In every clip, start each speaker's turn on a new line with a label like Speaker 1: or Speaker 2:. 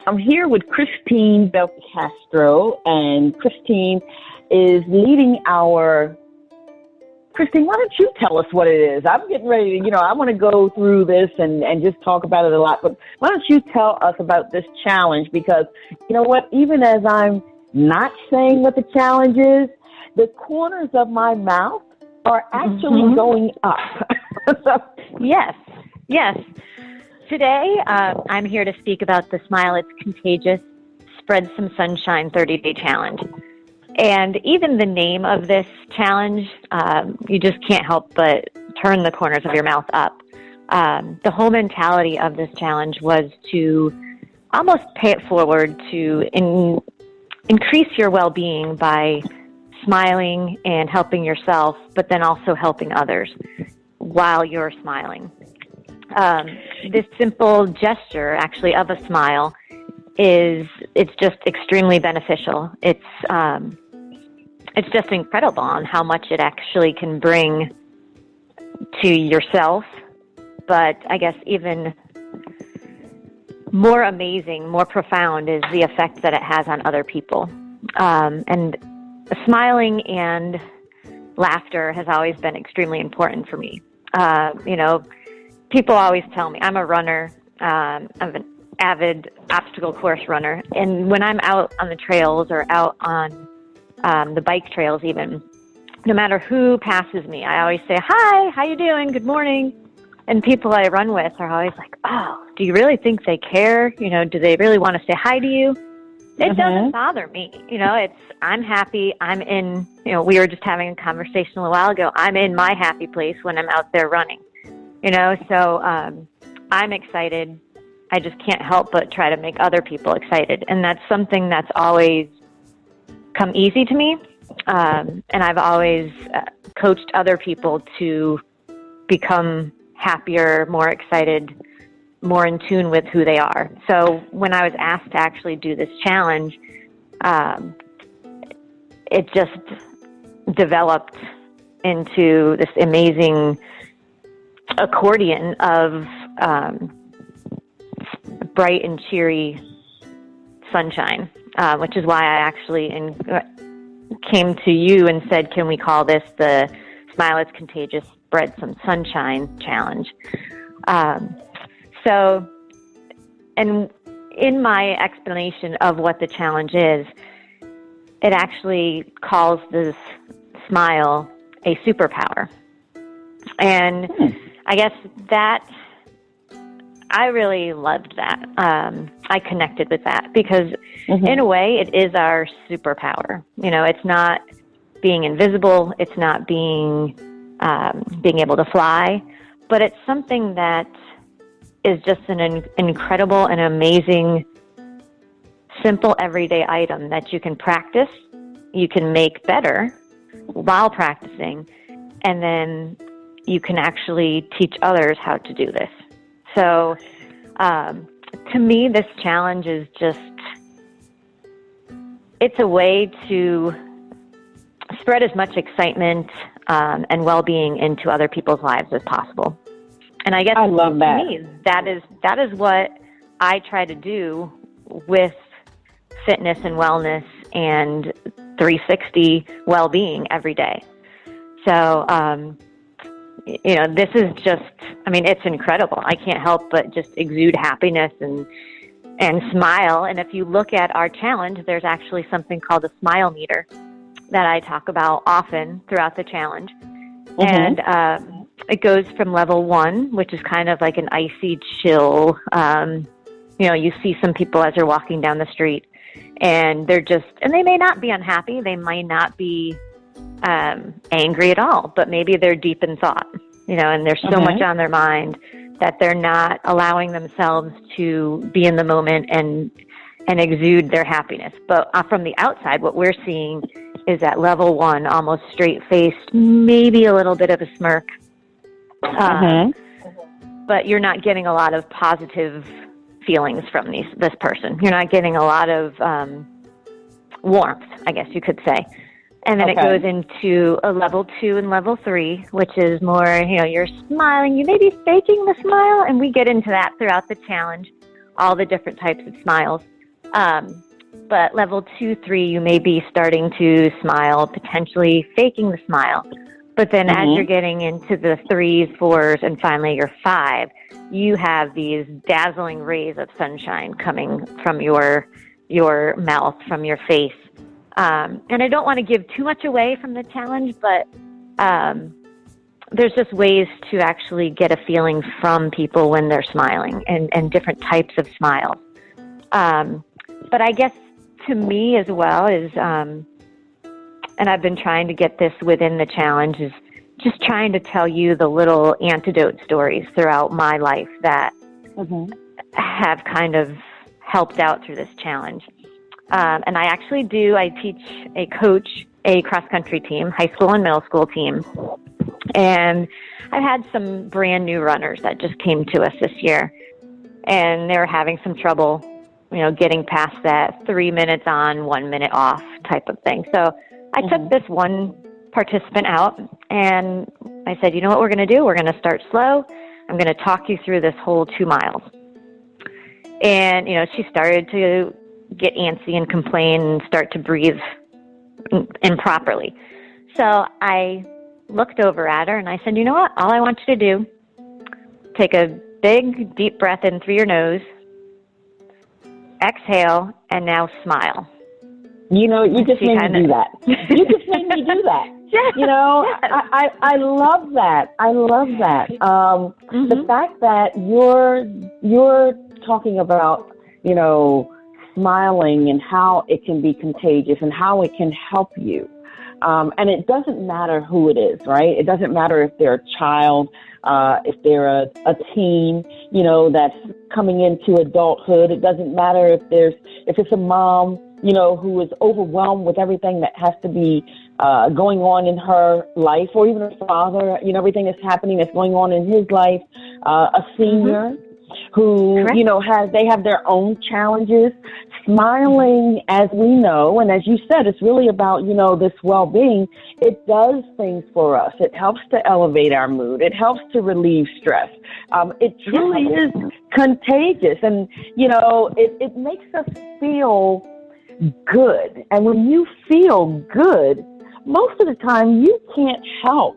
Speaker 1: I'm here with Christine Belcastro, and Christine is leading our. Christine, why don't you tell us what it is? I'm getting ready to, I want to go through this and just talk about it a lot, but why don't you tell us about this challenge? Because, you know what, even as I'm not saying what the challenge is, the corners of my mouth are actually going up.
Speaker 2: Yes. Today, I'm here to speak about the Smile It's Contagious, Spread Some Sunshine 30-Day Challenge. And even the name of this challenge, you just can't help but turn the corners of your mouth up. The whole mentality of this challenge was to almost pay it forward to increase your well-being by smiling and helping yourself, but then also helping others while you're smiling. This simple gesture, actually, of a smile it's just extremely beneficial. It's just incredible on how much it actually can bring to yourself, but I guess even more amazing, more profound is the effect that it has on other people. And smiling and laughter has always been extremely important for me. People always tell me, I'm a runner, I'm an avid obstacle course runner, and when I'm out on the trails or out on the bike trails even, no matter who passes me, I always say, hi, how you doing? Good morning. And people I run with are always like, oh, do you really think they care? Do they really want to say hi to you? It doesn't bother me. I'm happy. I'm in, we were just having a conversation a while ago. I'm in my happy place when I'm out there running, so I'm excited. I just can't help but try to make other people excited. And that's something that's always come easy to me. And I've always coached other people to become happier, more excited, more in tune with who they are. So when I was asked to actually do this challenge, it just developed into this amazing accordion of bright and cheery sunshine, which is why I actually came to you and said, can we call this the Smile It's Contagious, Spread Some Sunshine Challenge? And in my explanation of what the challenge is, it actually calls this smile a superpower. And I guess that I really loved that. I connected with that because in a way it is our superpower. It's not being invisible. It's not being able to fly, but it's something that is just an incredible and amazing, simple everyday item that you can practice, you can make better while practicing, and then you can actually teach others how to do this. So, to me, this challenge is it's a way to spread as much excitement and well-being into other people's lives as possible. And I guess
Speaker 1: I love that.
Speaker 2: To me, that is what I try to do with fitness and wellness and 360 well-being every day. So, this is it's incredible. I can't help but just exude happiness and smile. And if you look at our challenge, there's actually something called a smile meter that I talk about often throughout the challenge. And it goes from level 1, which is kind of like an icy chill. You see some people as they're walking down the street, and they may not be unhappy. They might not be angry at all, but maybe they're deep in thought, and there's so much on their mind that they're not allowing themselves to be in the moment and exude their happiness. But from the outside, what we're seeing is at level 1, almost straight-faced, maybe a little bit of a smirk. But you're not getting a lot of positive feelings from this person. You're not getting a lot of warmth, I guess you could say. And then it goes into a level 2 and level 3, which is more, you're smiling. You may be faking the smile, and we get into that throughout the challenge, all the different types of smiles. But level 2, 3, you may be starting to smile, potentially faking the smile. But then as you're getting into the 3s, 4s, and finally your 5, you have these dazzling rays of sunshine coming from your mouth, from your face. And I don't want to give too much away from the challenge, but there's just ways to actually get a feeling from people when they're smiling, and different types of smiles. But I guess to me as well is, and I've been trying to get this within the challenge, is just trying to tell you the little antidote stories throughout my life that have kind of helped out through this challenge. And I coach a cross-country team, high school and middle school team. And I've had some brand new runners that just came to us this year, and they were having some trouble, getting past that 3 minutes on, 1 minute off type of thing. So I took this one participant out, and I said, you know what we're going to do? We're going to start slow. I'm going to talk you through this whole 2 miles. And, she started to get antsy and complain and start to breathe improperly. So I looked over at her and I said, you know what? All I want you to do, take a big, deep breath in through your nose, exhale, and now smile. You
Speaker 1: just made me do that. You just made me do that. I love that. I love that. The fact that you're talking about, smiling and how it can be contagious and how it can help you. And it doesn't matter who it is, right? It doesn't matter if they're a child, if they're a teen, that's coming into adulthood. It doesn't matter if it's a mom, who is overwhelmed with everything that has to be going on in her life, or even a father, everything that's happening that's going on in his life, a senior who, they have their own challenges. Smiling, as we know, and as you said, it's really about, this well-being. It does things for us. It helps to elevate our mood. It helps to relieve stress. It truly is contagious. And, it makes us feel good. And when you feel good, most of the time you can't help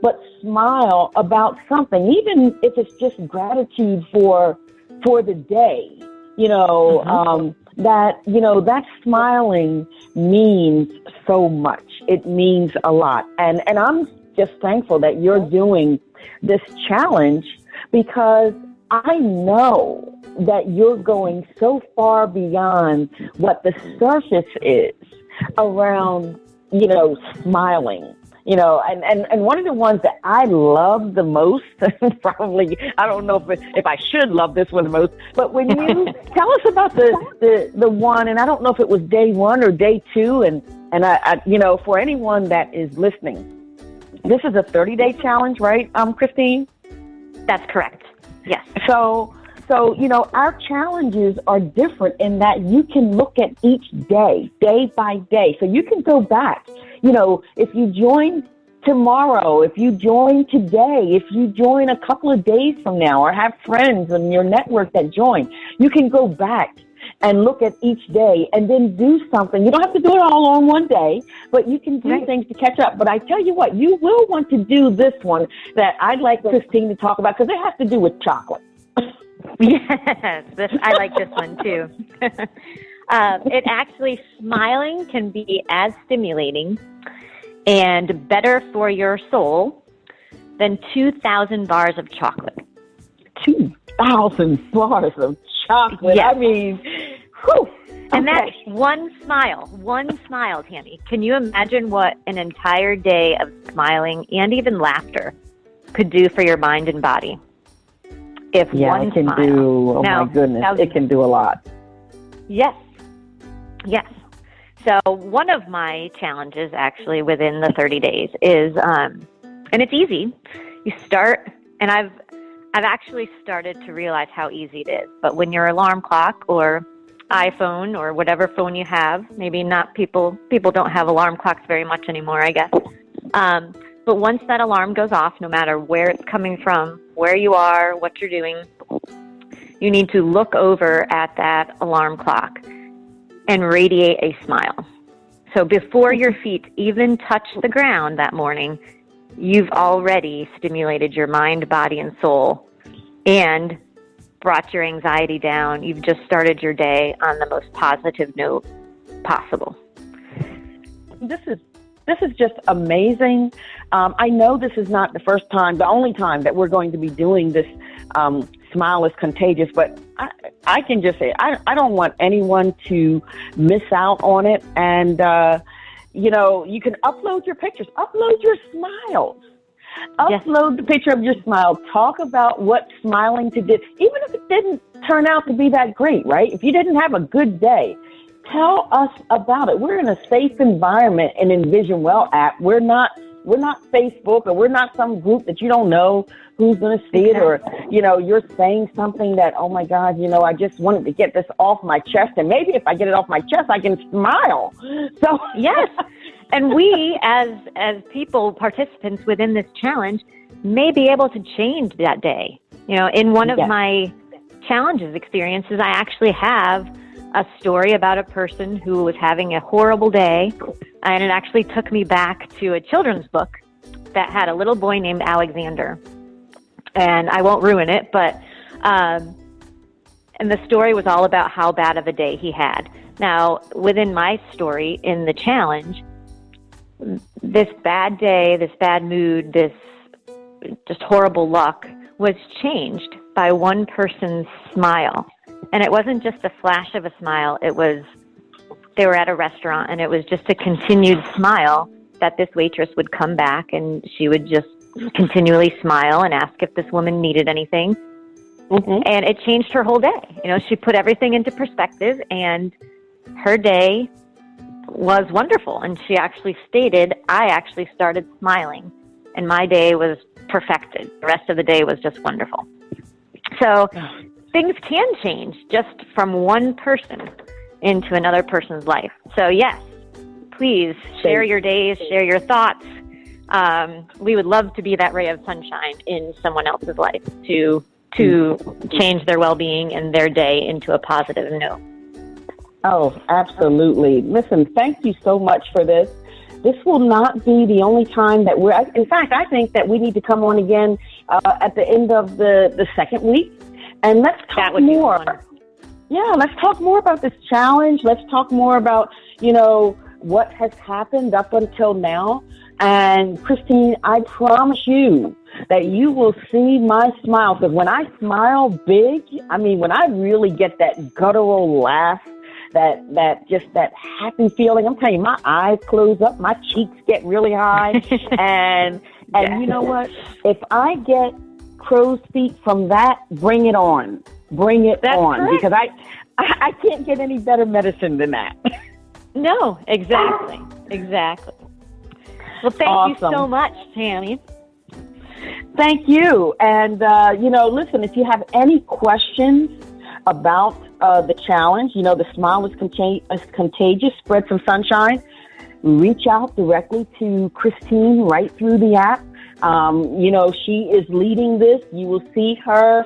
Speaker 1: but smile about something, even if it's just gratitude for the day, that smiling means so much. It means a lot. And I'm just thankful that you're doing this challenge, because I know that you're going so far beyond what the surface is around, smiling. And one of the ones that I love the most, probably, I don't know if I should love this one the most, but when you tell us about the one, and I don't know if it was day 1 or day 2, and I for anyone that is listening, this is a 30-day challenge, right, Christine?
Speaker 2: That's correct. Yes.
Speaker 1: So, our challenges are different in that you can look at each day by day. So you can go back. If you join tomorrow, if you join today, if you join a couple of days from now, or have friends in your network that join, you can go back and look at each day and then do something. You don't have to do it all on one day, but you can do things to catch up. But I tell you what, you will want to do this one that I'd like Christine to talk about, because it has to do with chocolate.
Speaker 2: Yes, I like this one too. It actually, smiling can be as stimulating and better for your soul than 2,000 bars of chocolate.
Speaker 1: 2,000 bars of chocolate.
Speaker 2: Yes.
Speaker 1: I mean, whew.
Speaker 2: And that's one smile, Tammy. Can you imagine what an entire day of smiling and even laughter could do for your mind and body? If one
Speaker 1: it can
Speaker 2: smile.
Speaker 1: do, my goodness, it can do a lot.
Speaker 2: Yes. So one of my challenges actually within the 30 days is, and it's easy. You start, and I've actually started to realize how easy it is. But when your alarm clock or iPhone or whatever phone you have, maybe not people don't have alarm clocks very much anymore, I guess. But once that alarm goes off, no matter where it's coming from, where you are, what you're doing, you need to look over at that alarm clock and radiate a smile. So before your feet even touch the ground that morning, you've already stimulated your mind, body, and soul and brought your anxiety down. You've just started your day on the most positive note possible.
Speaker 1: This is just amazing. I know this is not the only time that we're going to be doing this Smile is Contagious, but I can just say I don't want anyone to miss out on it. And, you can upload your pictures, upload your smiles, upload the picture of your smile, talk about what smiling to did, even if it didn't turn out to be that great, right? If you didn't have a good day, tell us about it. We're in a safe environment in Envision Well app. We're not Facebook, or we're not some group that you don't know who's going to see it, or, you're saying something that, oh my God, I just wanted to get this off my chest. And maybe if I get it off my chest, I can smile. So
Speaker 2: yes. And we, as people, participants within this challenge, may be able to change that day. In one of my challenges experiences, I actually have a story about a person who was having a horrible day, and it actually took me back to a children's book that had a little boy named Alexander. And I won't ruin it, but and the story was all about how bad of a day he had. Now, within my story in the challenge, this bad day, this bad mood, this just horrible luck was changed by one person's smile. And it wasn't just a flash of a smile. They were at a restaurant, and it was just a continued smile that this waitress would come back, and she would just continually smile and ask if this woman needed anything. Mm-hmm. And it changed her whole day. She put everything into perspective, and her day was wonderful. And she actually stated, I actually started smiling, and my day was perfected. The rest of the day was just wonderful. So things can change just from one person into another person's life. So yes, please share your days, share your thoughts. We would love to be that ray of sunshine in someone else's life to change their well-being and their day into a positive note.
Speaker 1: Oh, absolutely. Listen, thank you so much for this. This will not be the only time that in fact, I think that we need to come on again at the end of the second week. And let's talk more. Yeah, let's talk more about this challenge. Let's talk more about, what has happened up until now. And Christine, I promise you that you will see my smile. Because when I smile big, when I really get that guttural laugh, that happy feeling, I'm telling you, my eyes close up, my cheeks get really high. and you know what? If I get crow's feet from that, bring it on. Bring it on. Correct. Because I can't get any better medicine than that.
Speaker 2: No, exactly. Exactly. Well, thank you so much, Tammy.
Speaker 1: Thank you. And, listen, if you have any questions about the challenge, the Smile is Contagious, spread some sunshine, reach out directly to Christine right through the app. She is leading this. You will see her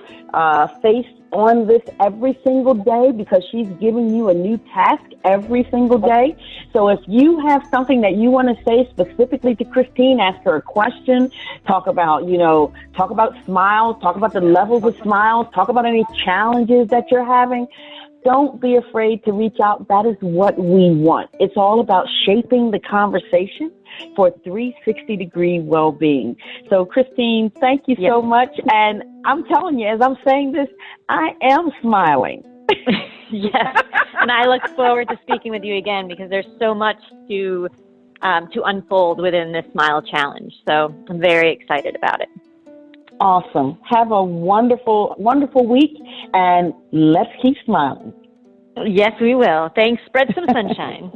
Speaker 1: face on this every single day because she's giving you a new task every single day. So if you have something that you want to say specifically to Christine, ask her a question, talk about smiles, talk about the levels of smiles, talk about any challenges that you're having. Don't be afraid to reach out. That is what we want. It's all about shaping the conversation for 360-degree well-being. So, Christine, thank you so much. And I'm telling you, as I'm saying this, I am smiling.
Speaker 2: Yes. And I look forward to speaking with you again because there's so much to unfold within this Smile Challenge. So I'm very excited about it.
Speaker 1: Awesome. Have a wonderful, wonderful week, and let's keep smiling.
Speaker 2: Yes, we will. Thanks. Spread some sunshine.